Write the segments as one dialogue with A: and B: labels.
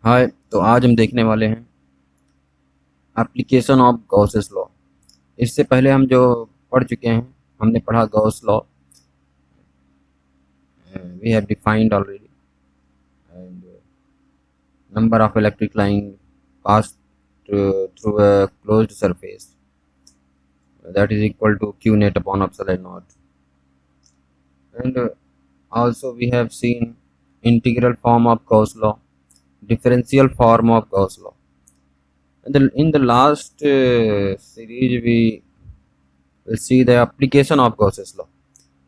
A: हाय, तो आज हम देखने वाले हैं एप्लीकेशन ऑफ गॉसेस लॉ। इससे पहले हम जो पढ़ चुके हैं, हमने पढ़ा Gauss law, we have defined already, and number of electric line pass through a closed surface that is equal to q net upon epsilon naught. And also we have seen integral form of Gauss law, differential form of Gauss law. And in the last series we will see the application of Gauss's law.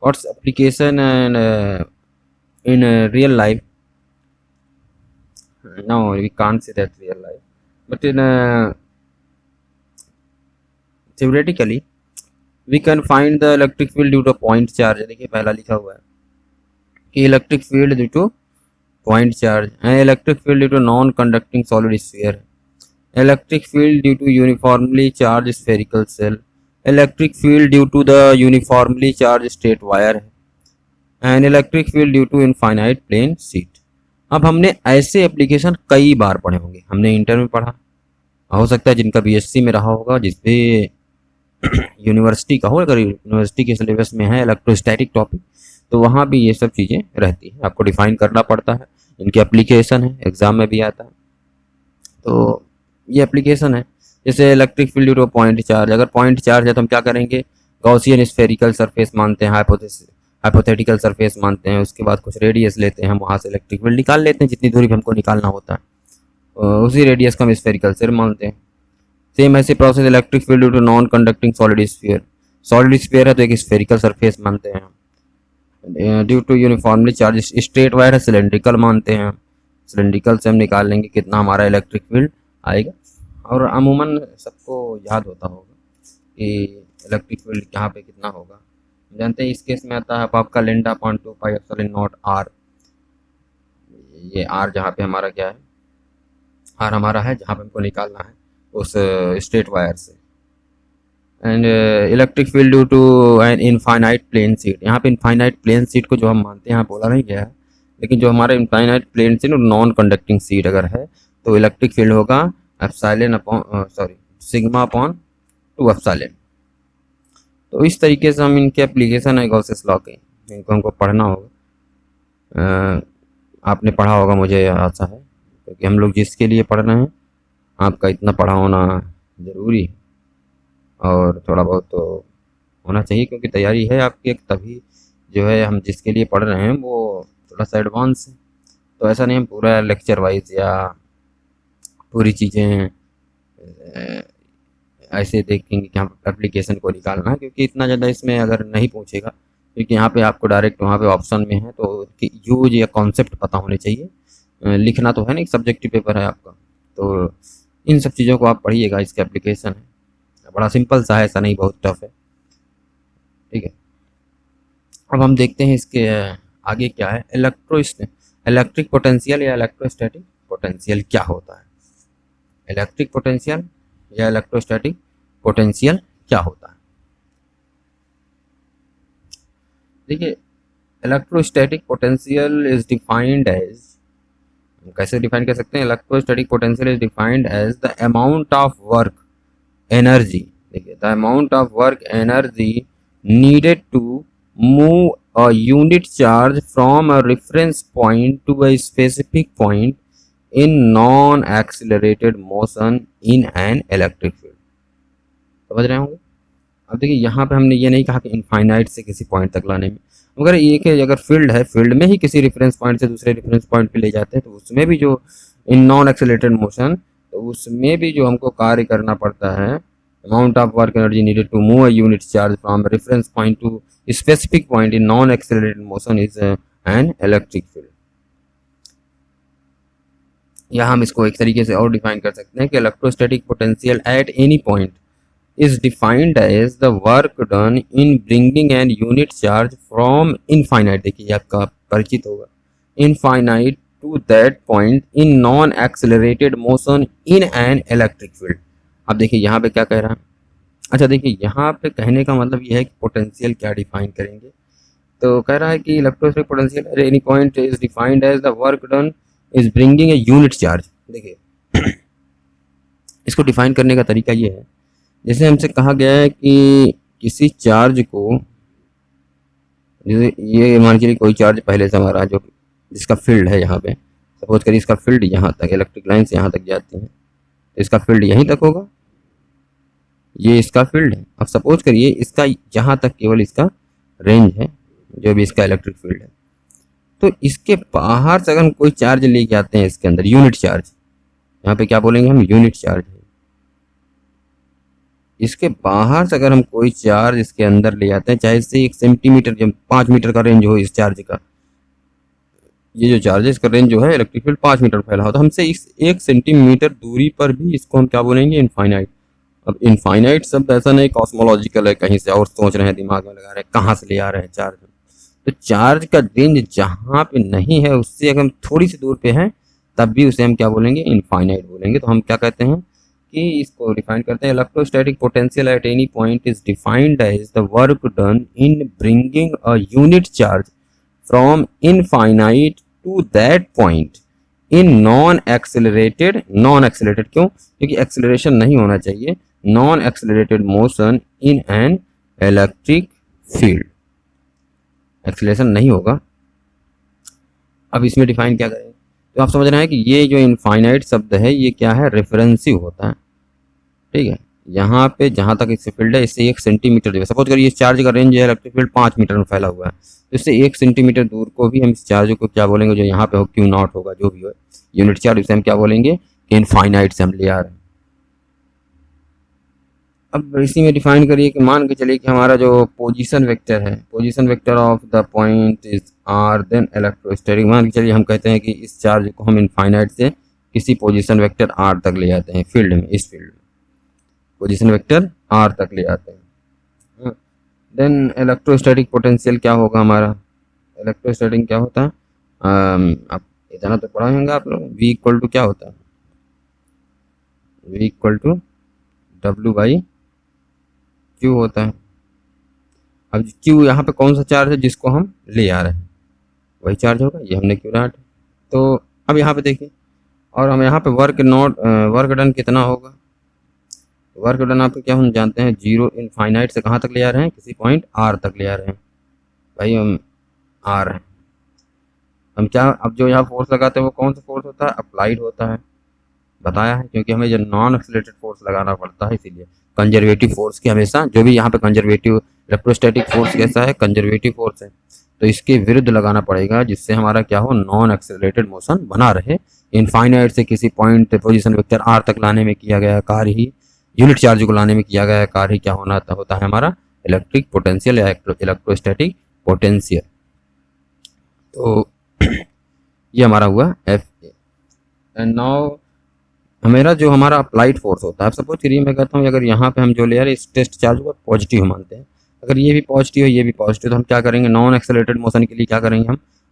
A: What's application and in real life? No, we can't say that real life. But in theoretically, we can find the electric field due to point charge. देखिए पहला लिखा हुआ है कि electric field due to point charge and electric field due to non-conducting solid sphere, electric field due to uniformly charged spherical cell, electric field due to the uniformly charged straight wire and electric field due to infinite plane sheet. अब हमने ऐसे application कई बार पढ़े होंगे, हमने inter में पढ़ा, हो सकता है जिनका बीएससी में रहा होगा, जिसपे यूनिवर्सिटी का हो, अगर यूनिवर्सिटी के सिलेबस में है इलेक्ट्रोस्टैटिक टॉपिक तो वहाँ भी ये सब चीज़ें रहती हैं, आपको डिफाइन करना पड़ता है, इनकी एप्लीकेशन है, एग्जाम में भी आता है। तो ये एप्लीकेशन है, जैसे electric field due two point charge. अगर पॉइंट चार्ज है तो हम क्या करेंगे, गॉसियन स्फेरिकल सरफेस मानते हैं, हाइपोथेटिकल सरफेस मानते हैं, उसके बाद कुछ रेडियस लेते हैं, हम वहाँ से इलेक्ट्रिक फील्ड निकाल लेते हैं जितनी दूरी हमको निकालना होता है, उसी रेडियस का हम स्फेरिकल सेल मानते हैं। सेम ऐसे process electric field due to non conducting solid sphere. Solid sphere है तो एक स्फेरिकल सरफेस मानते हैं। Due to uniformly charge straight wire है, सिलेंड्रिकल मानते हैं, सिलेंड्रिकल से हम निकाल लेंगे कितना हमारा इलेक्ट्रिक फील्ड आएगा। और अमूमन सबको याद होता होगा कि इलेक्ट्रिक फील्ड यहाँ पे कितना होगा, जानते हैं। इस केस में आता है आपका lambda upon 2 pi epsilon naught R. ये आर जहाँ पे हमारा क्या है, आर हमारा है जहाँ पे हमको निकालना है उस स्ट्रेट वायर से। And electric field due to an infinite plane sheet. यहाँ पे इनफाइनाइट प्लेन सीट को जो हम मानते हैं यहाँ बोला नहीं गया है, लेकिन जो हमारा infinite plane sheet non conducting sheet अगर है तो इलेक्ट्रिक फील्ड होगा epsilon upon sigma upon 2 epsilon. तो इस तरीके से हम इनके एप्लीकेशन है गॉसेस लॉ के, इनको हमको पढ़ना होगा। आपने पढ़ा होगा मुझे आशा है, क्योंकि हम लोग जिसके लिए पढ़ रहे हैं आपका इतना पढ़ा होना ज़रूरी है और थोड़ा बहुत तो होना चाहिए, क्योंकि तैयारी है आपकी एक, तभी जो है हम जिसके लिए पढ़ रहे हैं वो थोड़ा सा एडवांस है। तो ऐसा नहीं हम पूरा लेक्चर वाइज या पूरी चीज़ें ऐसे देखेंगे कि हम एप्लीकेशन को निकालना है, क्योंकि इतना ज़्यादा इसमें अगर नहीं पूछेगा, क्योंकि यहाँ पे आपको डायरेक्ट वहाँ पे ऑप्शन में है तो यूज या कॉन्सेप्ट पता होने चाहिए। लिखना तो है नहीं, सब्जेक्टिव पेपर है आपका, तो इन सब चीज़ों को आप पढ़िएगा। इसका एप्लीकेशन है बड़ा सिंपल सा है, ऐसा नहीं बहुत टफ है, ठीक है। अब हम देखते हैं इसके आगे क्या है। इलेक्ट्रिक पोटेंशियल या इलेक्ट्रोस्टैटिक पोटेंशियल क्या होता है, इलेक्ट्रिक पोटेंशियल या इलेक्ट्रोस्टैटिक पोटेंशियल क्या होता है। देखिए, electrostatic potential is defined as, कैसे डिफाइन कर सकते हैं, electrostatic potential is defined as the amount of work energy, देखिए the amount of work energy needed to move a unit charge from a reference point to a specific point in non accelerated motion in an electric field. समझ रहे होंगे। अब देखिए यहाँ पे हमने ये नहीं कहा कि इनफाइनाइट से किसी पॉइंट तक लाने में, मगर एक है अगर फील्ड है, फील्ड में ही किसी रेफरेंस पॉइंट से दूसरे रेफरेंस पॉइंट पे ले जाते हैं तो उसमें भी जो इन नॉन एक्सिलरेटेड मोशन, तो उसमें भी जो हमको कार्य करना पड़ता है, amount of work energy needed to move a unit charge from reference point to specific point in non accelerated motion is an electric field. या हम इसको एक तरीके से और डिफाइन कर सकते हैं कि electrostatic potential at any point is defined as the work done in bringing an unit charge from infinite, देखिए आपका परिचित होगा, infinite to that point in non accelerated motion in an electric field। अब देखिए यहाँ पे क्या कह रहा है, अच्छा देखिए यहाँ पे कहने का मतलब ये है कि पोटेंशियल क्या डिफाइन करेंगे, तो कह रहा है कि electrostatic potential at any point is defined as the work done is bringing a unit charge. देखिए इसको डिफाइन करने का तरीका ये है, जैसे हमसे कहा गया है कि किसी चार्ज को, जैसे ये मान के लिए कोई चार्ज पहले से हमारा जो जिसका फील्ड है यहाँ पे, सपोज करिए इसका फील्ड यहाँ तक, इलेक्ट्रिक लाइन से यहाँ तक जाती है, तो इसका फील्ड यहीं तक होगा, ये इसका फील्ड है। अब सपोज करिए इसका यहाँ तक केवल इसका रेंज है, जो भी इसका इलेक्ट्रिक फील्ड है, तो इसके बाहर से अगर हम कोई चार्ज लेके आते हैं इसके अंदर, यूनिट चार्ज, यहाँ पे क्या बोलेंगे हम, यूनिट चार्ज है। इसके बाहर से अगर हम कोई चार्ज इसके अंदर ले आते हैं, चाहे इससे 1 सेंटीमीटर, जब 5 मीटर का रेंज हो इस चार्ज का, ये जो चार्ज है इसका रेंज जो है इलेक्ट्रिक फील्ड 5 मीटर फैला हो, तो हमसे इस 1 सेंटीमीटर दूरी पर भी इसको हम क्या बोलेंगे, इनफाइनाइट। अब इनफाइनाइट शब्द ऐसा नहीं कॉस्मोलॉजिकल है, कहीं से और सोच रहे हैं, दिमाग में लगा रहे हैं कहाँ से ले आ रहे हैं चार्ज, तो चार्ज का रेंज जहाँ पे नहीं है उससे अगर हम थोड़ी सी दूर पे है तब भी उसे हम क्या बोलेंगे, इनफाइनाइट बोलेंगे। तो हम क्या कहते हैं कि इसको डिफाइन करते हैं, electrostatic potential at any point is defined as the work done in bringing a unit charge from infinite to that point in non accelerated क्यों, क्योंकि एक्सेलरेशन नहीं होना चाहिए, non accelerated motion in an electric field, acceleration नहीं होगा। अब इसमें define क्या करें, तो आप समझ रहे हैं कि ये जो इनफाइनाइट शब्द है ये क्या है, रेफरेंसिव होता है, ठीक है। यहाँ पे जहाँ तक इससे फील्ड है इससे 1 सेंटीमीटर जो है, सपोज करिए इस चार्ज का रेंज है इलेक्ट्रिक फील्ड 5 मीटर में फैला हुआ है, तो इससे 1 सेंटीमीटर दूर को भी हम इस चार्ज को क्या बोलेंगे, जो यहाँ पे हो क्यू नॉट होगा, जो भी हो यूनिट चार्ज, उसे हम क्या बोलेंगे कि इनफाइनाइट से हम ले आ रहे हैं। अब इसी में डिफाइन करिए कि मान के चलिए कि हमारा जो पोजीशन वेक्टर है, position vector of the point is R, then electrostatic, मान के चलिए हम कहते हैं कि इस चार्ज को हम इनफाइनाइट से किसी पोजीशन वेक्टर आर तक ले आते हैं फील्ड में, इस फील्ड में पोजीशन वेक्टर आर तक ले आते हैं, देन इलेक्ट्रोस्टैटिक पोटेंशियल क्या होगा हमारा, इलेक्ट्रोस्टैटिक क्या होता है, आप इतना तो पढ़ा होंगे आप लोग, V इक्वल टू क्या होता है, V इक्वल टू W/Q होता है। अब Q यहाँ पे कौन सा चार्ज है जिसको हम ले आ रहे हैं, वही चार्ज होगा, ये हमने क्यों रहा। तो अब यहाँ पे देखिए, और हम यहाँ पे वर्क डन कितना होगा, वर्क डन आपको क्या हम जानते हैं, 0 इनफाइनाइट से कहाँ तक ले आ रहे हैं, किसी पॉइंट R तक ले आ रहे हैं, भाई हम R हैं, हम क्या, अब जो यहाँ फोर्स लगाते हैं वो कौन सा फोर्स होता है, अप्लाइड होता है, बताया है, क्योंकि हमें जो नॉन एक्सीलरेटेड फोर्स लगाना पड़ता है, इसीलिए कंजर्वेटिव फोर्स की हमेशा, जो भी यहाँ पे कंजर्वेटिव, इलेक्ट्रोस्टैटिक फोर्स कैसा है, कंजर्वेटिव फोर्स है, तो इसके विरुद्ध लगाना पड़ेगा जिससे हमारा क्या हो, नॉन एक्सेलरेटेड मोशन बना रहे। इनफाइनाइट से किसी पॉइंट पोजीशन वेक्टर आर तक लाने में किया गया कार्य ही, यूनिट चार्ज को लाने में किया गया कार्य ही क्या होता है हमारा इलेक्ट्रिक पोटेंशियल या इलेक्ट्रोस्टैटिक पोटेंशियल। तो ये हमारा हुआ एफ ए। एंड नाउ हमारा जो हमारा अप्लाइड फोर्स होता है, सपोज करिए मैं कहता हूँ अगर यहाँ पे हम जो ले रहे हैं इस टेस्ट चार्ज को पॉजिटिव मानते हैं, अगर ये भी पॉजिटिव है ये भी पॉजिटिव, तो हम क्या करेंगे, नॉन एक्सेलरेटेड मोशन के लिए क्या करेंगे,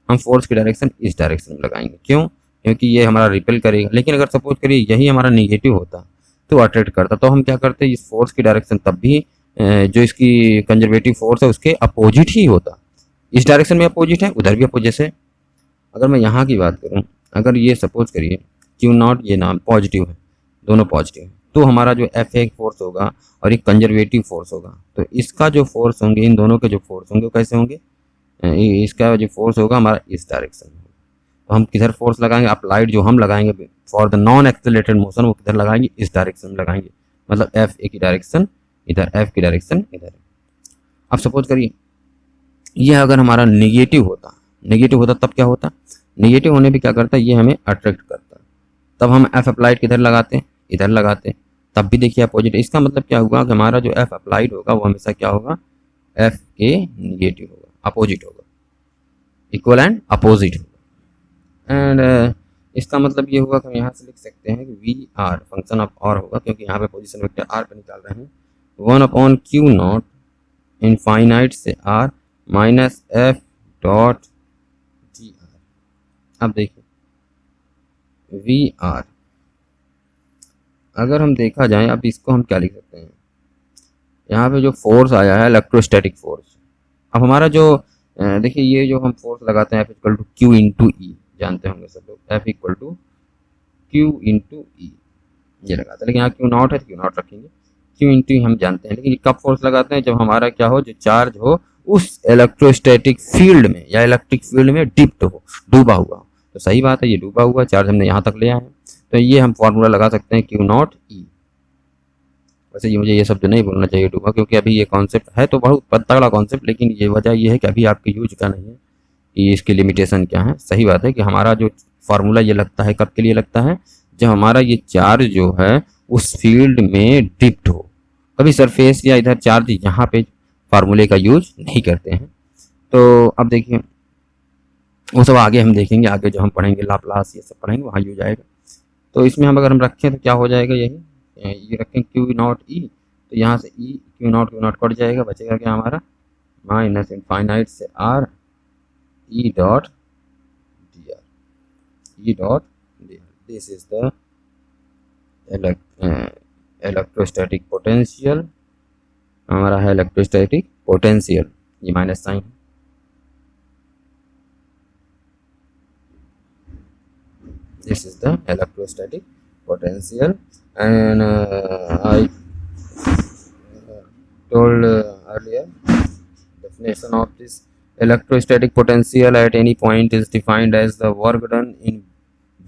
A: हम फोर्स की डायरेक्शन इस डायरेक्शन में लगाएंगे, क्यों, क्योंकि ये हमारा रिपेल करेगा। लेकिन अगर सपोज करिए यही हमारा निगेटिव होता तो अट्रैक्ट करता, तो हम क्या करते हैं, इस फोर्स की डायरेक्शन तब भी जो इसकी कंजर्वेटिव फोर्स है उसके अपोजिट ही होता, इस डायरेक्शन में अपोजिट है, उधर भी अपोजिट। जैसे अगर मैं यहाँ की बात करूँ, अगर ये सपोज करिए Q0 ये नाम पॉजिटिव है, दोनों पॉजिटिव है, तो हमारा जो एफ एक फोर्स होगा और एक कंजर्वेटिव फोर्स होगा, तो इसका जो फोर्स होंगे, इन दोनों के जो फोर्स होंगे वो कैसे होंगे, इसका जो फोर्स होगा हमारा इस डायरेक्शन में, तो हम किधर फोर्स लगाएंगे, अप्लाइड जो हम लगाएंगे for the non accelerated motion वो किधर लगाएंगे, इस डायरेक्शन में लगाएंगे, मतलब एफ ए की डायरेक्शन इधर, एफ की डायरेक्शन इधर। अब सपोज करिए ये अगर हमारा निगेटिव होता तब क्या होता, निगेटिव होने भी क्या करता है, ये हमें अट्रैक्ट करता, तब हम एफ अप्लाइड किधर लगाते हैं, इधर लगाते, तब भी देखिए अपोजिट। इसका मतलब क्या हुआ कि हमारा जो एफ अप्लाइड होगा वो हमेशा क्या होगा, एफ के निगेटिव होगा, अपोजिट होगा, इक्वल एंड अपोजिट होगा। एंड इसका मतलब ये हुआ कि हम यहाँ से लिख सकते हैं कि V R function of R होगा, क्योंकि यहाँ पे पोजीशन वेक्टर आर पे निकाल रहे हैं, 1/Q0 इनफाइनाइट से R minus F dot G R. अब देखिए वी आर, अगर हम देखा जाए, अब इसको हम क्या लिख सकते हैं, यहाँ पे जो फोर्स आया है इलेक्ट्रोस्टैटिक फोर्स, अब हमारा जो देखिए ये जो हम फोर्स लगाते हैं F equal to Q into E, जानते होंगे सब लोग, F equal to Q into E ये लगाते हैं, लेकिन यहाँ क्यू नॉट है तो क्यू नॉट रखेंगे, क्यू इंटू हम जानते हैं। लेकिन कब फोर्स लगाते हैं, जब हमारा क्या हो, जो चार्ज हो उस इलेक्ट्रोस्टैटिक फील्ड में या इलेक्ट्रिक फील्ड में डिप्ट हो, डूबा हुआ हो। तो सही बात है, ये डूबा हुआ चार्ज हमने यहाँ तक ले आए हैं, तो ये हम फॉर्मूला लगा सकते हैं क्यू नॉट ई। वैसे ये मुझे ये शब्द नहीं बोलना चाहिए डूबा, क्योंकि अभी ये कॉन्सेप्ट है तो बहुत तगड़ा कॉन्सेप्ट, लेकिन ये वजह ये है कि अभी आपके यूज का नहीं है कि इसकी लिमिटेशन क्या है। सही बात है कि हमारा जो फार्मूला ये लगता है कब के लिए लगता है, जब हमारा ये चार्ज जो है उस फील्ड में डिप्ट हो। कभी सरफेस या इधर चार्ज यहाँ पे फार्मूले का यूज नहीं करते हैं। तो अब देखिए वो सब आगे हम देखेंगे, आगे जो हम पढ़ेंगे लाप्लास ये सब पढ़ेंगे वहाँ यूज आएगा। तो इसमें हम अगर हम रखें तो क्या हो जाएगा, यही ये रखें क्यू नॉट ई, तो यहाँ से ई क्यू नॉट कट जाएगा, बचेगा क्या हमारा माइनस इनफाइनाइट से R E dot D are. This is the electrostatic potential, हमारा है इलेक्ट्रोस्टैटिक पोटेंशियल, ये माइनस साइन है। This is the electrostatic potential, and I told earlier definition of this electrostatic potential at any point is defined as the work done in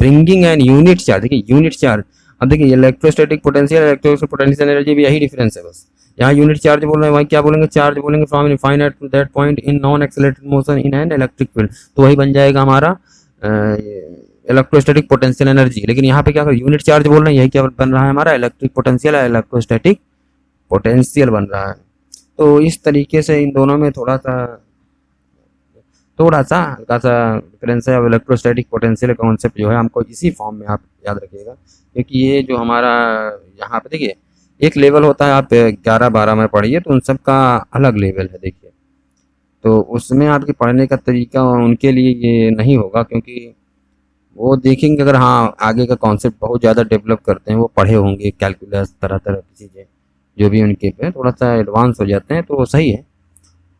A: bringing an unit charge। देखिए unit charge, अब देखिए electrostatic potential electrostatic potential energy भी यही difference है बस। यहाँ unit charge बोल रहे हैं, वहीं क्या बोलेंगे, चार्ज बोलेंगे from infinite to that point in non accelerated motion in an electric field, तो वही बन जाएगा हमारा इलेक्ट्रोस्टैटिक पोटेंशियल एनर्जी। लेकिन यहाँ पे क्या यूनिट चार्ज बोल रहे हैं, यही क्या बन रहा है हमारा इलेक्ट्रिक पोटेंशियल या इलेक्ट्रोस्टैटिक पोटेंशियल बन रहा है। तो इस तरीके से इन दोनों में थोड़ा सा हल्का सा डिफरेंस है। अब इलेक्ट्रोस्टैटिक पोटेंशियल कॉन्सेप्ट जो है हमको इसी फॉर्म में आप याद रखिएगा, क्योंकि ये जो हमारा यहाँ पे देखिए एक लेवल होता है, आप 11-12 में पढ़िए तो उन सब का अलग लेवल है देखिए, तो उसमें आपके पढ़ने का तरीका उनके लिए ये नहीं होगा, क्योंकि वो देखेंगे अगर हाँ आगे का कॉन्सेप्ट बहुत ज़्यादा डेवलप करते हैं, वो पढ़े होंगे कैलकुलस तरह तरह की चीज़ें जो भी उनके पे थोड़ा सा एडवांस हो जाते हैं तो सही है,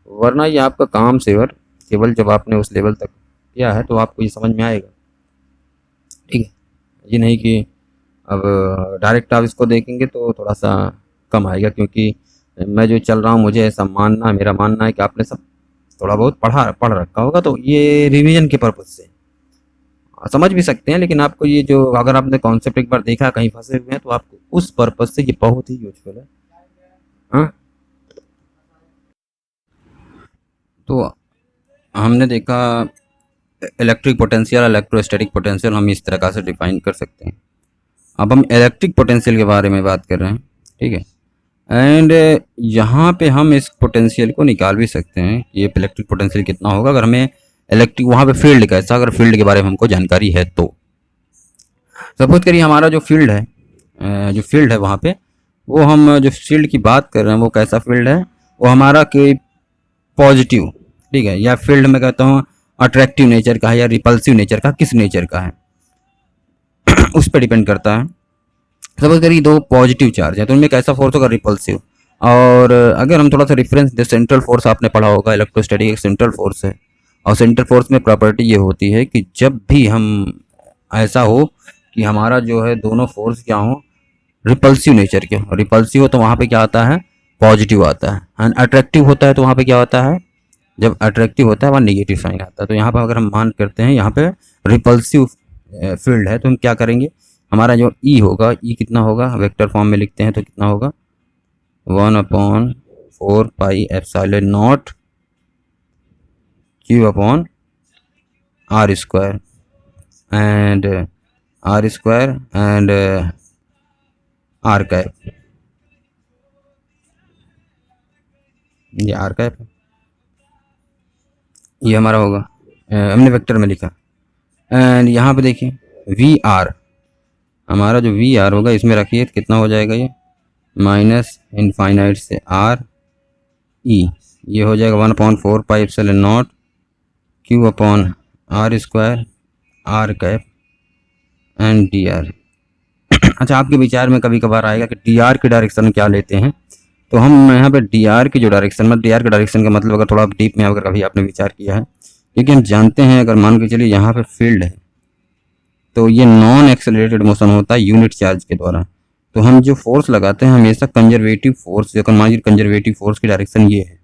A: वरना ये आपका काम सेवर केवल जब आपने उस लेवल तक किया है तो आपको ये समझ में आएगा। ठीक है, ये नहीं कि अब डायरेक्ट आप इसको देखेंगे तो थोड़ा सा कम आएगा, क्योंकि मैं जो चल रहा हूँ मुझे ऐसा मानना, मेरा मानना है कि आपने सब थोड़ा बहुत पढ़ रखा होगा, तो ये रिवीजन के पर्पज़ से समझ भी सकते हैं, लेकिन आपको ये जो अगर आपने कॉन्सेप्ट एक बार देखा कहीं फंसे हुए हैं तो आपको उस पर्पज़ से ये बहुत ही यूजफुल है। हाँ, तो हमने देखा इलेक्ट्रिक पोटेंशियल इलेक्ट्रोस्टैटिक पोटेंशियल हम इस तरह से डिफाइन कर सकते हैं। अब हम इलेक्ट्रिक पोटेंशियल के बारे में बात कर रहे हैं, ठीक है, एंड यहाँ पे हम इस पोटेंशियल को निकाल भी सकते हैं कि ये इलेक्ट्रिक पोटेंशियल कितना होगा अगर हमें इलेक्ट्रिक वहाँ पे फील्ड का ऐसा अगर फील्ड के बारे में हमको जानकारी है तो। सपोज करिए हमारा जो फील्ड है वहाँ पे, वो हम जो फील्ड की बात कर रहे हैं वो कैसा फील्ड है, वो हमारा कोई पॉजिटिव, ठीक है, या फील्ड में कहता हूँ अट्रैक्टिव नेचर का है या रिपल्सिव नेचर का, किस नेचर का है उस पर डिपेंड करता है। सपोज करिए दो पॉजिटिव चार्ज है तो उनमें कैसा फोर्स होगा, रिपल्सिव। और अगर हम थोड़ा सा रेफरेंस दे, सेंट्रल फोर्स आपने पढ़ा होगा, इलेक्ट्रोस्टैटिक एक सेंट्रल फोर्स है, और सेंट्रल फोर्स में प्रॉपर्टी ये होती है कि जब भी हम ऐसा हो कि हमारा जो है दोनों फोर्स क्या हो, रिपल्सिव नेचर के, रिपल्सिव हो तो वहाँ पे क्या आता है, पॉजिटिव आता है, एंड अट्रैक्टिव होता है तो वहाँ पे क्या होता है, जब अट्रैक्टिव होता है वहाँ नेगेटिव साइन आता है। तो यहाँ पर अगर हम मान करते हैं यहाँ पे रिपल्सिव फील्ड है तो हम क्या करेंगे, हमारा जो ई होगा, ई कितना होगा, वेक्टर फॉर्म में लिखते हैं तो कितना होगा 1/4 pi epsilon not Q upon R square and R cap, ये R कैप है, ये हमारा होगा, हमने वेक्टर में लिखा। एंड यहाँ पे देखिए VR, हमारा जो VR होगा इसमें रखिए कितना हो जाएगा, ये माइनस इनफाइनाइट से R E, ये हो जाएगा 1/4 pi epsilon not Q upon R square R cap and DR। अच्छा, आपके विचार में कभी कभार आएगा कि DR की डायरेक्शन क्या लेते हैं, तो हम यहाँ पे DR की जो डायरेक्शन में, DR के डायरेक्शन का मतलब अगर थोड़ा डीप में अगर कभी आपने विचार किया है, क्योंकि हम जानते हैं अगर मान के चलिए यहाँ पे फील्ड है, तो ये नॉन एक्सेलरेटेड मोशन होता है यूनिट चार्ज के द्वारा। तो हम जो फोर्स लगाते हैं हमेशा कंजर्वेटिव फोर्स, जो मान लीजिए कंजर्वेटिव फोर्स की डायरेक्शन ये है,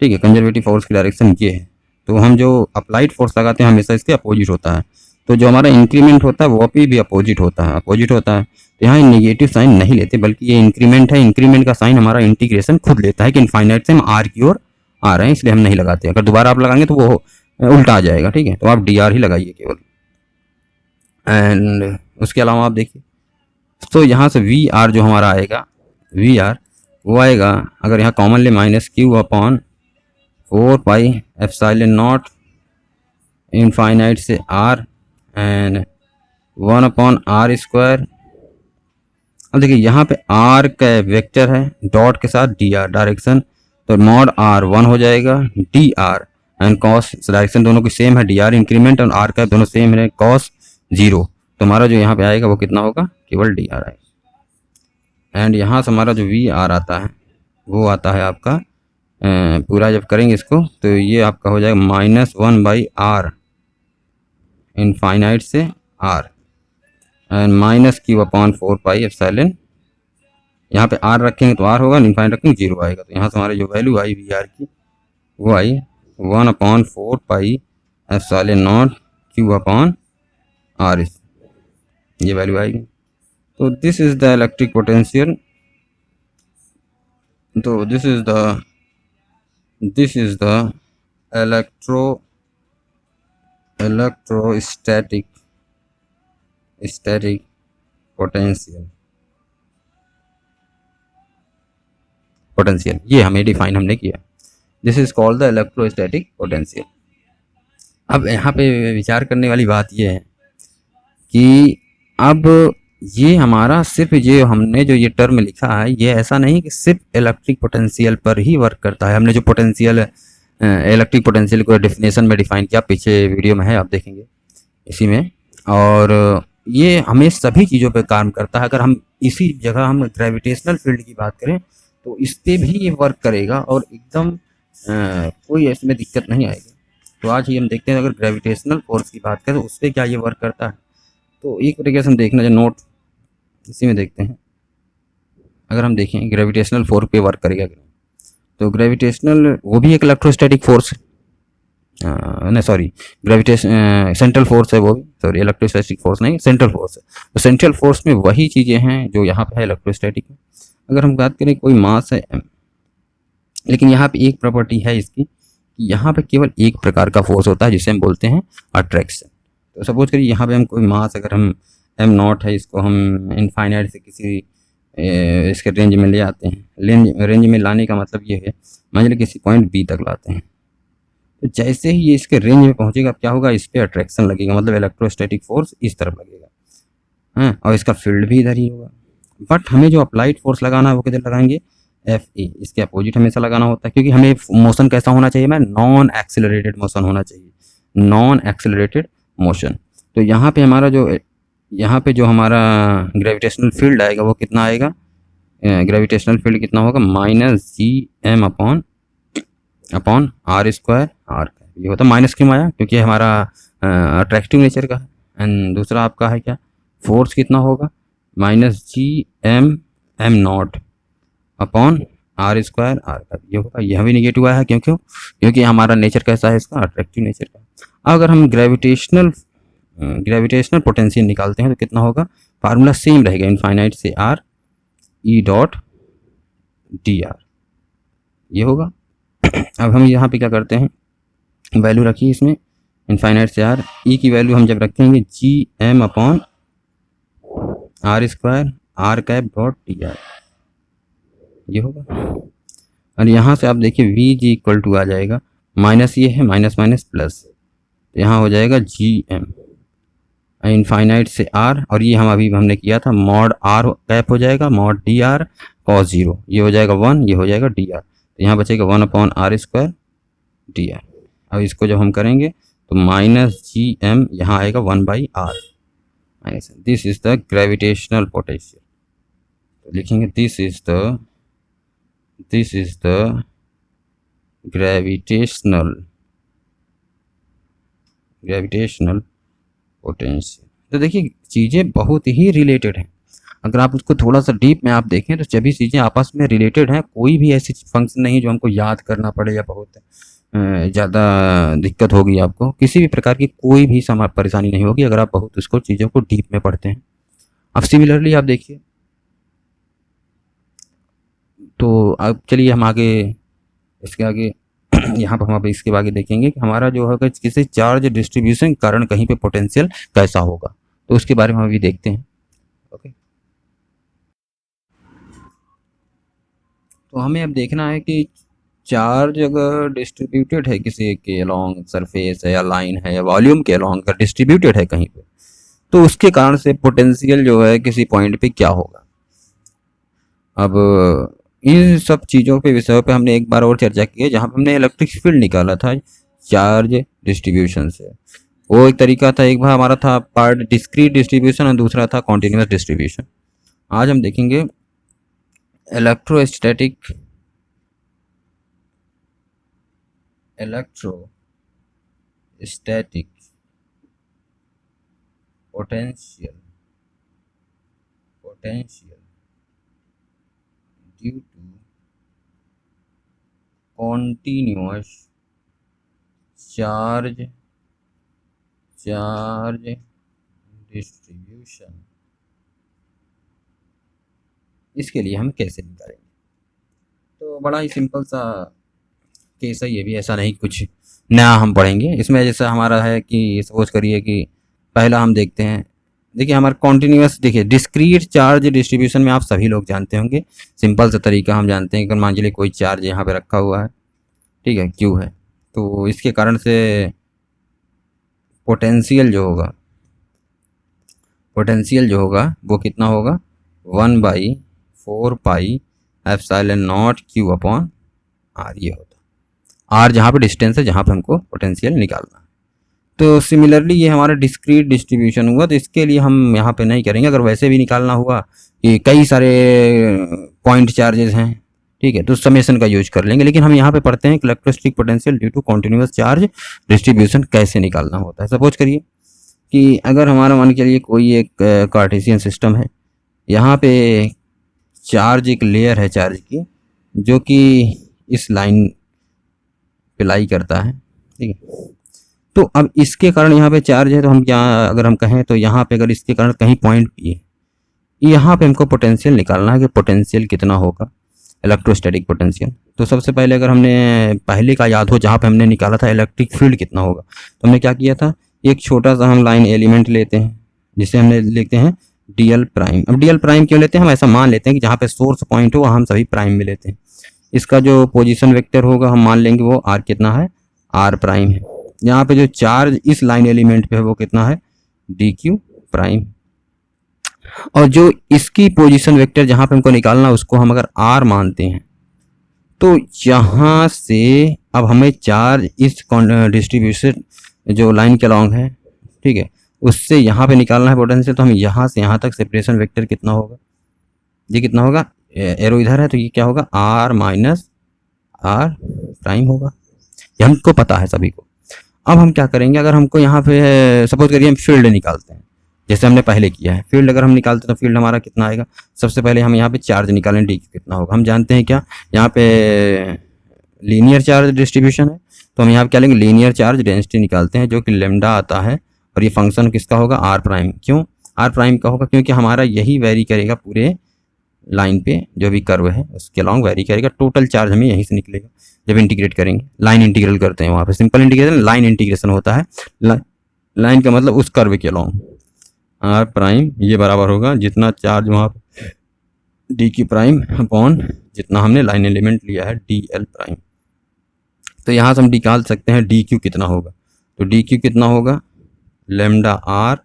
A: ठीक है, कंजर्वेटिव फोर्स की डायरेक्शन ये है, तो हम जो अप्लाइड फोर्स लगाते हैं हमेशा इसके अपोजिट होता है। तो जो हमारा इंक्रीमेंट होता है वो भी अपोजिट होता है, अपोजिट होता है। तो यहाँ नेगेटिव साइन नहीं लेते, बल्कि ये इंक्रीमेंट है, इंक्रीमेंट का साइन हमारा इंटीग्रेशन खुद लेता है कि इनफाइनाइट से हम आर की ओर आ रहे हैं, इसलिए हम नहीं लगाते। अगर दोबारा आप लगाएंगे तो वो उल्टा आ जाएगा, ठीक है। तो आप डी आर ही लगाइए केवल। एंड उसके अलावा आप देखिए, तो यहाँ से वी आर जो हमारा आएगा, वी आर वो आएगा, अगर यहाँ कॉमन ले minus Q upon 4 pi epsilon naught infinite से R and 1 upon R square. अब देखिए यहाँ पे आर का वेक्टर है डॉट के साथ डी आर डायरेक्शन, तो मॉड आर 1 हो जाएगा, D R and cos direction दोनों की सेम है, डी आर इंक्रीमेंट और आर का दोनों सेम है, कॉस 0। तो हमारा जो यहाँ पे आएगा वो कितना होगा, केवल डी आर आएगा। एंड यहाँ से हमारा जो वी आर आता है वो आता है आपका पूरा जब करेंगे इसको तो ये आपका हो जाएगा -1/r इनफाइनाइट से r and minus Q upon 4 pi epsilon, यहाँ पे r रखेंगे तो r होगा, इनफाइनाइट रखेंगे 0 आएगा। तो यहाँ से हमारी जो वैल्यू आई वी आर की वो I 1/4 pi epsilon naught Q upon r, ये वैल्यू आएगी। तो this is the electric potential, तो this is the electrostatic potential, ये हमें डिफाइन हमने किया। This is called the electrostatic potential. अब यहाँ पे विचार करने वाली बात ये है कि अब ये हमारा सिर्फ ये हमने जो ये टर्म लिखा है ये ऐसा नहीं कि सिर्फ इलेक्ट्रिक पोटेंशियल पर ही वर्क करता है। हमने जो पोटेंशियल इलेक्ट्रिक पोटेंशियल को डेफिनेशन में डिफाइन किया, पीछे वीडियो में है, आप देखेंगे इसी में, और ये हमें सभी चीज़ों पे काम करता है। अगर हम इसी जगह हम ग्रेविटेशनल फील्ड की बात करें तो इस पर भी ये वर्क करेगा और एकदम कोई इसमें दिक्कत नहीं आएगी। तो आज ही हम देखते हैं अगर ग्रेविटेशनल फोर्स की बात करें तो उस पर क्या ये वर्क करता है। तो एक तरीके से हम देखना जो नोट इसी में देखते हैं, अगर हम देखें ग्रेविटेशनल फोर्स पे वर्क करेगा तो ग्रेविटेशनल वो भी एक इलेक्ट्रोस्टैटिक फोर्स नहीं सॉरी ग्रेविटेशन सेंट्रल फोर्स है, वो भी सॉरी इलेक्ट्रोस्टैटिक फोर्स नहीं, सेंट्रल फोर्स है। तो सेंट्रल फोर्स में वही चीज़ें हैं जो यहाँ पे है इलेक्ट्रोस्टैटिक में। अगर हम बात करें कोई मास है m, लेकिन यहाँ पे एक प्रॉपर्टी है इसकी कि यहाँ पे केवल एक प्रकार का फोर्स होता है जिसे हम बोलते हैं अट्रैक्शन। तो सपोज करिए यहाँ पे हम कोई मास अगर हम m0 है, इसको हम इनफाइनाइट से किसी इसके रेंज में ले आते हैं। रेंज में लाने का मतलब ये है, मान लीजिए किसी पॉइंट बी तक लाते हैं, तो जैसे ही ये इसके रेंज में पहुंचेगा क्या होगा, इस पर अट्रैक्शन लगेगा, मतलब इलेक्ट्रोस्टैटिक फोर्स इस तरफ लगेगा, हाँ, और इसका फील्ड भी इधर ही होगा। बट हमें जो अप्लाइड फोर्स लगाना है वो किधर लगाएंगे, एफ ए, इसके अपोजिट हमेशा लगाना होता है, क्योंकि हमें मोशन कैसा होना चाहिए, मैं नॉन एक्सेलरेटेड मोशन होना चाहिए, नॉन एक्सेलरेटेड मोशन। तो यहाँ पे जो हमारा ग्रेविटेशनल फील्ड आएगा वो कितना आएगा, ग्रेविटेशनल फील्ड कितना होगा, -GM upon R square, R का ये होता है। माइनस क्यों आया, क्योंकि हमारा अट्रैक्टिव नेचर का है। एंड दूसरा आपका है क्या, फोर्स कितना होगा, -GM m0 upon R square, R का ये होगा। यह भी निगेटिव आया है, क्योंकि हमारा नेचर कैसा है इसका, अट्रैक्टिव नेचर का। अगर हम ग्रेविटेशनल पोटेंशियल निकालते हैं तो कितना होगा, फार्मूला सेम रहेगा, इनफाइनाइट से R E dot D R, ये होगा। अब हम यहाँ पे क्या करते हैं, वैल्यू रखिए इसमें इनफाइनाइट से आर, ई की वैल्यू हम जब रखेंगे GM upon R square R cap dot D R, ये होगा। और यहाँ से आप देखिए VG इक्वल टू आ जाएगा, माइनस ये है, माइनस माइनस प्लस, तो यहाँ हो जाएगा GM इनफाइनाइट से R, और ये हमने किया था मॉड R कैप हो जाएगा, मॉड डी आर कॉस 0, ये हो जाएगा 1, ये हो जाएगा डी आर, तो यहाँ बचेगा 1 upon R square D R. अब इसको जब हम करेंगे तो -GM यहाँ आएगा 1/r, this is the gravitational potential. तो लिखेंगे this is the gravitational potential, तो देखिए चीज़ें बहुत ही रिलेटेड हैं। अगर आप उसको थोड़ा सा डीप में आप देखें तो सभी चीज़ें आपस में रिलेटेड हैं। कोई भी ऐसी फंक्शन नहीं जो हमको याद करना पड़े या बहुत ज़्यादा दिक्कत होगी आपको। किसी भी प्रकार की कोई भी समा परेशानी नहीं होगी अगर आप बहुत उसको चीज़ों को डीप में पढ़ते हैं। अब सिमिलरली आप देखिए, तो अब चलिए हम आगे इसके आगे यहाँ पर हम अब इसके आगे देखेंगे कि हमारा जो है किसी चार्ज डिस्ट्रीब्यूशन के कारण कहीं पे पोटेंशियल कैसा होगा, तो उसके बारे में हम अभी देखते हैं। ओके, तो हमें अब देखना है कि चार्ज अगर डिस्ट्रीब्यूटेड है किसी के अलोंग सरफेस है या लाइन है या वॉल्यूम के अलोंग अगर डिस्ट्रीब्यूटेड है कहीं पे, तो उसके कारण से पोटेंशियल जो है किसी पॉइंट पे क्या होगा। अब इन सब चीज़ों पे विषयों पे हमने एक बार और चर्चा की है जहाँ पे हमने इलेक्ट्रिक फील्ड निकाला था चार्ज डिस्ट्रीब्यूशन से। वो एक तरीका था, एक बार हमारा था पार्ट डिस्क्रीट डिस्ट्रीब्यूशन और दूसरा था कॉन्टिन्यूस डिस्ट्रीब्यूशन। आज हम देखेंगे electrostatic potential due to continuous charge distribution. इसके लिए हम कैसे निकालेंगे, तो बड़ा ही सिंपल सा केस है ये भी, ऐसा नहीं कुछ नया हम पढ़ेंगे इसमें। जैसा हमारा है कि सपोज करिए कि पहला हम देखते हैं, देखिए हमारा कॉन्टिन्यूस, देखिए डिस्क्रीट चार्ज डिस्ट्रीब्यूशन में आप सभी लोग जानते होंगे, सिंपल सा तरीका हम जानते हैं कि मान लीजिए कोई चार्ज यहाँ पे रखा हुआ है, ठीक है, क्यू है, तो इसके कारण से पोटेंशियल जो होगा वो कितना होगा 1/4 pi epsilon naught Q upon R, ये होता है आर जहाँ पे डिस्टेंस है जहाँ पे हमको पोटेंशियल निकालना है। तो सिमिलरली ये हमारा डिस्क्रीट डिस्ट्रीब्यूशन हुआ, तो इसके लिए हम यहाँ पे नहीं करेंगे। अगर वैसे भी निकालना हुआ कि कई सारे पॉइंट चार्जेस हैं, ठीक है, तो समेशन का यूज कर लेंगे। लेकिन हम यहाँ पे पढ़ते हैं कि electrostatic potential due to continuous charge distribution कैसे निकालना होता है। सपोज करिए कि अगर हमारा मान के लिए कोई एक कार्टेशियन सिस्टम है, यहाँ पे चार्ज एक लेयर है चार्ज की जो कि इस लाइन पे लाई करता है, ठीक है। तो अब इसके कारण यहाँ पे चार्ज है, तो हम क्या अगर हम कहें तो यहाँ पे अगर इसके कारण कहीं पॉइंट पी है, यहाँ पे हमको पोटेंशियल निकालना है कि पोटेंशियल कितना होगा, इलेक्ट्रोस्टैटिक पोटेंशियल। तो सबसे पहले अगर हमने पहले का याद हो जहाँ पे हमने निकाला था इलेक्ट्रिक फील्ड कितना होगा, तो हमने क्या किया था, एक छोटा सा हम लाइन एलिमेंट लेते हैं जिसे हमने लिखते हैं डीएल प्राइम। अब डीएल प्राइम क्यों लेते हैं, हम ऐसा मान लेते हैं कि जहाँ पे सोर्स पॉइंट हो वहाँ हम सभी प्राइम में लेते हैं। इसका जो पोजीशन वेक्टर होगा हम मान लेंगे वो आर कितना है, आर प्राइम है। यहाँ पे जो चार्ज इस लाइन एलिमेंट पे है वो कितना है, डी क्यू प्राइम। और जो इसकी पोजीशन वेक्टर जहाँ पे हमको निकालना है उसको हम अगर आर मानते हैं, तो यहाँ से अब हमें चार्ज इस डिस्ट्रीब्यूशन जो लाइन के अलॉन्ग है, ठीक है, उससे यहाँ पे निकालना है पोटेंशियल। तो हम यहाँ से यहाँ तक सेपरेशन वेक्टर कितना होगा, ये कितना होगा, एरो इधर है तो ये क्या होगा, आर माइनस आर प्राइम होगा। ये हमको पता है सभी को। अब हम क्या करेंगे, अगर हमको यहाँ पे सपोज करिए हम फील्ड निकालते हैं जैसे हमने पहले किया है। फील्ड अगर हम निकालते हैं तो फील्ड हमारा कितना आएगा, सबसे पहले हम यहाँ पे चार्ज निकालें डी कितना होगा। हम जानते हैं क्या, यहाँ पे लीनियर चार्ज डिस्ट्रीब्यूशन है, तो हम यहाँ पे क्या लेंगे, लीनियर चार्ज डेंसिटी निकालते हैं जो कि लेमडा आता है, और ये फंक्शन किसका होगा, आर प्राइम। क्यों आर प्राइम का होगा, क्योंकि हमारा यही वेरी करेगा पूरे लाइन पे, जो भी कर्व है उसके अलॉन्ग वेरी करेगा। टोटल चार्ज हमें यहीं से निकलेगा जब इंटीग्रेट करेंगे, लाइन इंटीग्रल करते हैं वहाँ पे, सिंपल इंटीग्रेशन लाइन इंटीग्रेशन होता है। लाइन का मतलब उस कर्व के अलॉन्ग आर प्राइम ये बराबर होगा जितना चार्ज वहाँ पे डी क्यू प्राइम अपॉन जितना हमने लाइन एलिमेंट लिया है डी एल प्राइम। तो यहाँ से हम निकाल सकते हैं डी क्यू कितना होगा, तो डी क्यू कितना होगा, lambda R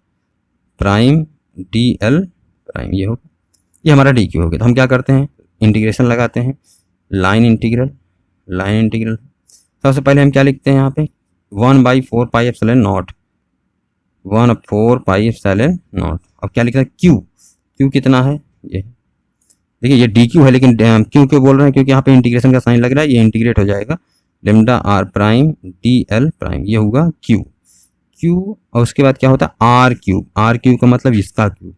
A: prime D L prime, ये होगा, ये हमारा डी क्यू हो गया। तो हम क्या करते हैं, इंटीग्रेशन लगाते हैं, लाइन इंटीग्रल सबसे पहले हम क्या लिखते हैं यहाँ पे 1/4 pi epsilon not, 1/4 pi epsilon not. अब क्या लिखा है, क्यू कितना है, ये देखिए ये डी क्यू है, लेकिन क्यों बोल रहे हैं, क्योंकि यहाँ पे इंटीग्रेशन का साइन लग रहा है, ये इंटीग्रेट हो जाएगा lambda R prime D L prime, ये होगा क्यू क्यू और उसके बाद क्या होता है आर क्यूब। आर क्यूब का मतलब इसका क्यूब,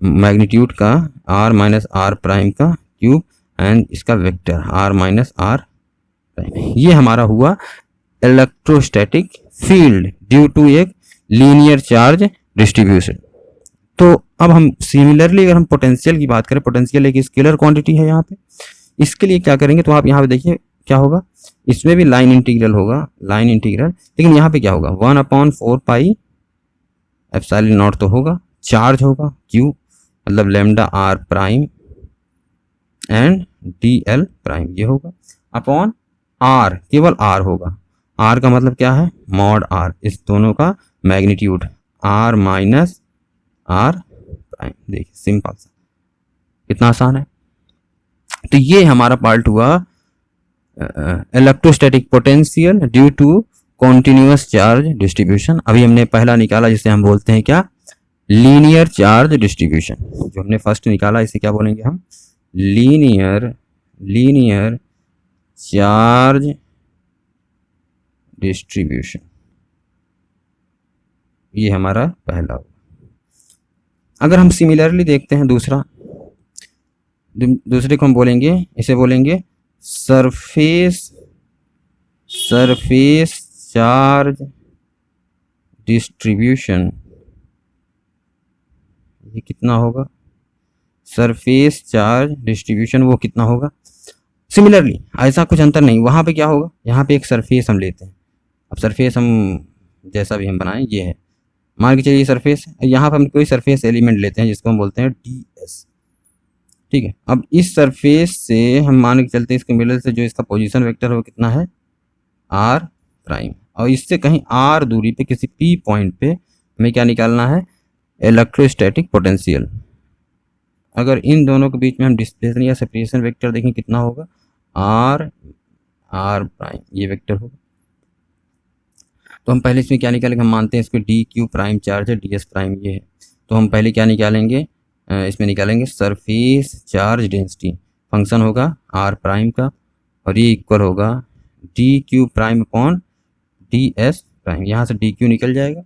A: मैग्नीट्यूड का आर माइनस आर प्राइम का क्यूब एंड इसका vector R minus R prime. ये हमारा हुआ इलेक्ट्रोस्टैटिक फील्ड ड्यू टू एक लीनियर चार्ज डिस्ट्रीब्यूशन। तो अब हम सिमिलरली अगर हम पोटेंशियल की बात करें, पोटेंशियल एक स्केलर क्वांटिटी है यहाँ पे, इसके लिए क्या करेंगे तो आप यहाँ पे देखिए क्या होगा, इसमें भी लाइन इंटीग्रल होगा, लाइन इंटीग्रल, लेकिन यहाँ पे क्या होगा 1/4 पाई एप्सिलॉन नॉट तो होगा, चार्ज होगा क्यू मतलब lambda R prime and D L prime ये होगा अपॉन आर, केवल आर होगा। आर का मतलब क्या है मॉड आर, इस दोनों का magnitude R minus R prime. देखिए सिंपल सा, कितना आसान है। तो ये हमारा पार्ट हुआ electrostatic potential due to continuous charge distribution. अभी हमने पहला निकाला जिसे हम बोलते हैं क्या, लीनियर चार्ज डिस्ट्रीब्यूशन। जो हमने फर्स्ट निकाला इसे क्या बोलेंगे हम, लीनियर चार्ज डिस्ट्रीब्यूशन। ये हमारा पहला हुआ। अगर हम सिमिलरली देखते हैं दूसरे को हम बोलेंगे, इसे बोलेंगे सरफेस चार्ज डिस्ट्रीब्यूशन। ये कितना होगा, सरफेस चार्ज डिस्ट्रीब्यूशन वो कितना होगा। सिमिलरली ऐसा कुछ अंतर नहीं, वहाँ पे क्या होगा, यहाँ पे एक सरफेस हम लेते हैं। अब सरफेस हम जैसा भी हम बनाएं ये है, मान के चलिए सरफेस, यहाँ पर हम कोई सरफेस एलिमेंट लेते हैं जिसको हम बोलते हैं ds, ठीक है। अब इस सरफेस से हम मान के चलते हैं इसके मिडल से जो इसका पोजीशन वेक्टर है वो कितना है r प्राइम, और इससे कहीं r दूरी पे किसी p पॉइंट पे हमें क्या निकालना है इलेक्ट्रोस्टैटिक पोटेंशियल। अगर इन दोनों के बीच में हम डिस्प्लेसमेंट या सेपरेशन वेक्टर देखें कितना होगा r प्राइम, ये वेक्टर होगा। तो हम पहले इसमें क्या निकालेंगे, हम मानते हैं इसको डी क्यू प्राइम चार्ज है, डी एस प्राइम ये है। तो हम पहले क्या निकालेंगे, इसमें निकालेंगे सरफेस चार्ज डेंसिटी, फंक्शन होगा आर प्राइम का, और ये इक्वल होगा D Q prime upon D S prime. यहाँ से डी क्यू निकल जाएगा,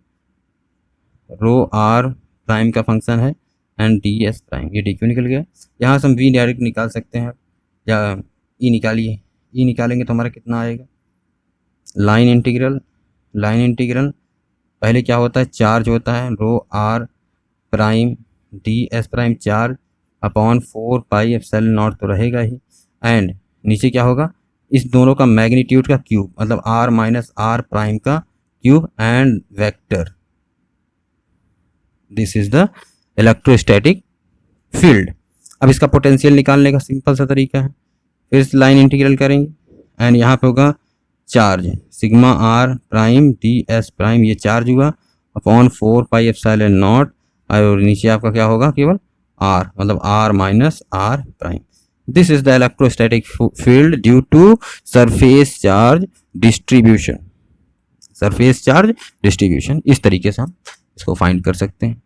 A: रो आर प्राइम का फंक्शन है एंड डी एस प्राइम, ये डी क्यू निकल गया। यहाँ से हम वी डायरेक्ट निकाल सकते हैं, या ई निकालिए, ई निकालेंगे तो हमारा कितना आएगा लाइन इंटीग्रल पहले क्या होता है चार्ज होता है rho R prime D S prime charge upon 4 pi epsilon naught तो रहेगा ही, एंड नीचे क्या होगा इस दोनों का मैग्नीट्यूड का क्यूब मतलब आर माइनस आर प्राइम का cube and vector. This is the electrostatic field. अब इसका पोटेंशियल निकालने का सिंपल सा तरीका है, फिर लाइन इंटीग्रल करेंगे एंड यहाँ पे होगा charge sigma R prime D S prime, ये चार्ज हुआ अपॉन 4 पाई एप्सिलॉन नॉट, और नीचे आपका क्या होगा केवल आर मतलब R minus R prime. This is the electrostatic field due to surface charge distribution. Surface charge distribution इस तरीके से हम इसको फाइंड कर सकते हैं।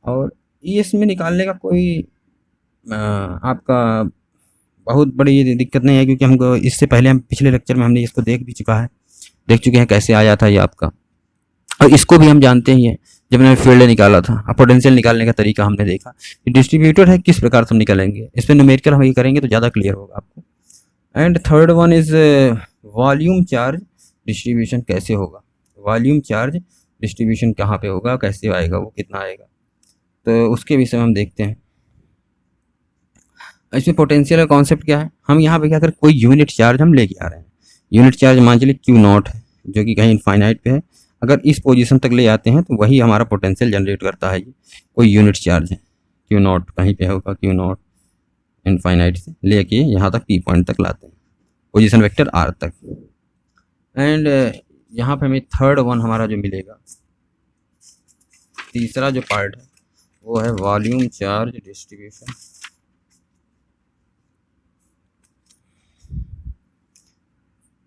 A: और ये इसमें निकालने का कोई आपका बहुत बड़ी दिक्कत नहीं है, क्योंकि हमको इससे पहले हम पिछले लेक्चर में हमने इसको देख चुके हैं कैसे आया था ये आपका, और इसको भी हम जानते हैं। ये जब मैंने फील्ड निकाला था, अब पोटेंशियल निकालने का तरीका हमने देखा, डिस्ट्रीब्यूटर है किस प्रकार से हम निकालेंगे, इस पर न्यूमेरिकल हम ये करेंगे तो ज़्यादा क्लियर होगा आपको। And third one is volume charge distribution कैसे होगा, वॉल्यूम चार्ज डिस्ट्रीब्यूशन कहाँ पे होगा, कैसे आएगा, वो कितना आएगा, तो उसके विषय में हम देखते हैं। इसमें पोटेंशियल का कॉन्सेप्ट क्या है, हम यहाँ पे क्या करें कोई यूनिट चार्ज हम लेके आ रहे हैं, यूनिट चार्ज मान चलिए क्यू नॉट है जो कि कहीं इनफाइनाइट पे है, अगर इस पोजीशन तक ले आते हैं तो वही हमारा पोटेंशियल जनरेट करता है। ये कोई यूनिट चार्ज है क्यू नॉट कहीं पे होगा, क्यू नॉट इनफाइनाइट से लेके यहाँ तक पी पॉइंट तक लाते हैं पोजीशन वेक्टर आर तक। एंड यहाँ पे हमें थर्ड वन हमारा जो मिलेगा, तीसरा जो पार्ट है वो है वॉल्यूम चार्ज डिस्ट्रीब्यूशन।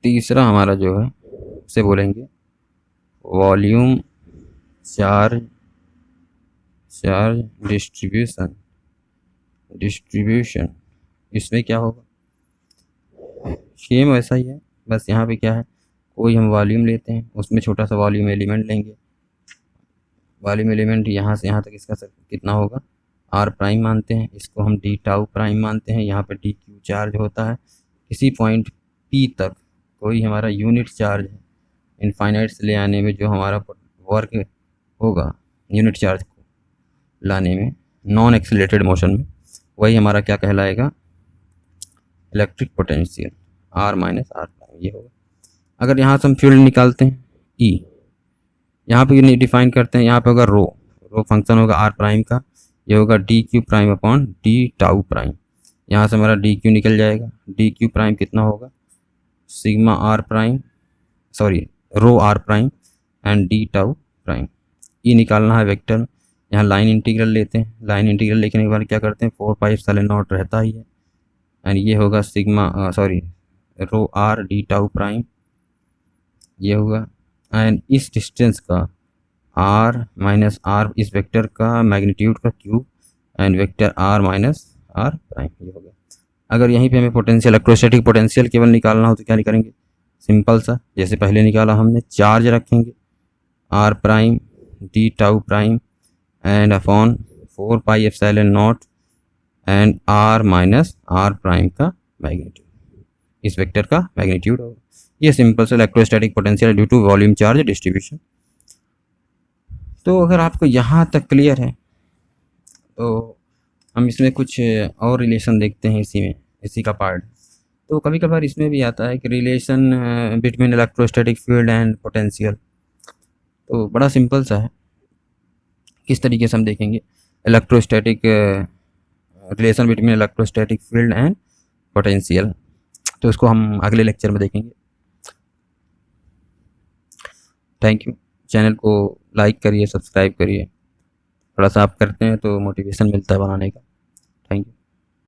A: तीसरा हमारा जो है उसे बोलेंगे वॉल्यूम चार्ज डिस्ट्रीब्यूशन। इसमें क्या होगा सेम वैसा ही है, बस यहाँ पे क्या है कोई हम वॉल्यूम लेते हैं, उसमें छोटा सा वॉल्यूम एलिमेंट लेंगे। वॉल्यूम एलिमेंट यहाँ से यहाँ तक इसका कितना होगा, आर प्राइम मानते हैं, इसको हम डी टाउ प्राइम मानते हैं। यहाँ पे डी क्यू चार्ज होता है। किसी पॉइंट पी तक कोई हमारा यूनिट चार्ज है, इनफाइनाइट से ले आने में जो हमारा वर्क होगा यूनिट चार्ज को लाने में नॉन एक्सीलरेटेड मोशन में, वही हमारा क्या कहलाएगा, electric potential R minus R prime ये होगा। अगर यहाँ से हम फील्ड निकालते हैं ई, यहाँ पे डिफाइन करते हैं, यहाँ पे होगा रो, रो फंक्शन होगा आर प्राइम का, ये होगा D Q prime upon D tau prime. यहाँ से हमारा डी क्यू निकल जाएगा, डी क्यू प्राइम कितना होगा, sigma R prime, sorry rho R prime and D tau prime. E निकालना है वेक्टर में, यहाँ लाइन इंटीग्रल लेते हैं, लाइन इंटीग्रल लेने के बाद क्या करते हैं, 4 पाई एप्सिलॉन नॉट रहता ही है, एंड ये होगा sigma sorry rho R D tau prime ये होगा, एंड इस डिस्टेंस का आर माइनस आर इस वेक्टर का मैग्नीट्यूड का cube and vector R minus R prime ये होगा। अगर यहीं पे हमें पोटेंशियल इलेक्ट्रोस्टैटिक पोटेंशियल केवल निकालना हो तो क्या करेंगे, सिंपल सा जैसे पहले निकाला हमने, चार्ज रखेंगे R prime D tau prime and upon 4 pi epsilon naught and R minus R prime का मैग्नीट्यूड, इस वेक्टर का मैग्नीट्यूड होगा। ये सिंपल से electrostatic potential due to volume charge distribution. तो अगर आपको यहाँ तक क्लियर है तो हम इसमें कुछ और रिलेशन देखते हैं, इसी का पार्ट। तो कभी कभार इसमें भी आता है कि relation between electrostatic field and potential, तो बड़ा सिंपल सा है। किस तरीके से हम देखेंगे electrostatic relation between electrostatic field and potential, तो उसको हम अगले लेक्चर में देखेंगे। Thank you. चैनल को लाइक करिए, सब्सक्राइब करिए, थोड़ा सा आप करते हैं तो मोटिवेशन मिलता है बनाने का। Thank you.